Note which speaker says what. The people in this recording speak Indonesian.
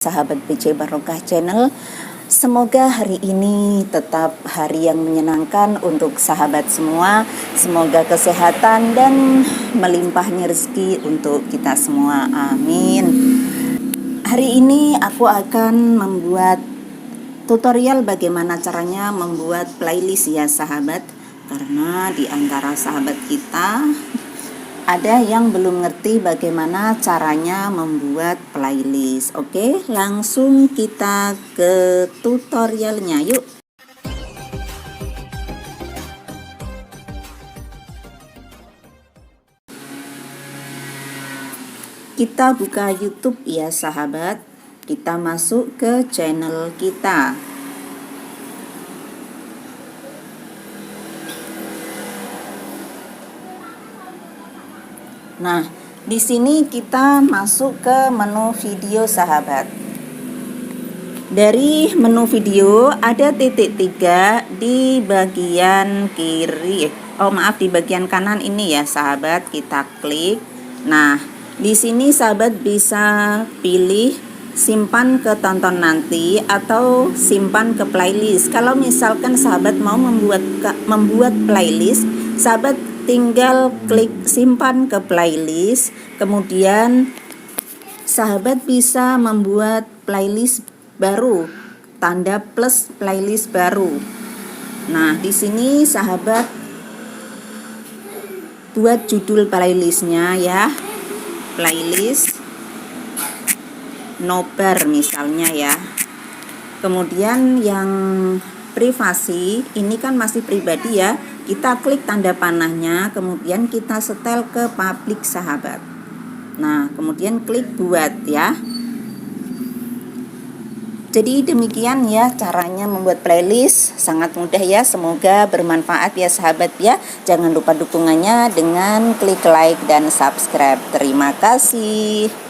Speaker 1: Sahabat BC Barokah Channel, semoga hari ini tetap hari yang menyenangkan untuk sahabat semua. Semoga kesehatan dan melimpahnya rezeki untuk kita semua, amin. Hari ini aku akan membuat tutorial bagaimana caranya membuat playlist ya sahabat. Karena di antara sahabat kita ada yang belum ngerti bagaimana caranya membuat playlist. Oke, langsung kita ke tutorialnya yuk. Kita buka YouTube ya sahabat. Kita masuk ke channel kita. Nah, di sini kita masuk ke menu video sahabat. Dari menu video ada titik 3 di bagian kiri. Di bagian kanan ini ya sahabat, kita klik. Nah, di sini sahabat bisa pilih simpan ke tonton nanti atau simpan ke playlist. Kalau misalkan sahabat mau membuat playlist, sahabat tinggal klik simpan ke playlist, kemudian sahabat bisa membuat playlist baru, tanda plus playlist baru. Nah, di sini sahabat buat judul playlistnya ya, playlist nobar misalnya ya. Kemudian yang privasi ini kan masih pribadi ya, kita klik tanda panahnya, kemudian kita setel ke publik sahabat. Nah, kemudian klik buat ya. Jadi demikian ya caranya membuat playlist, sangat mudah ya, semoga bermanfaat ya sahabat ya. Jangan lupa dukungannya dengan klik like dan subscribe. Terima kasih.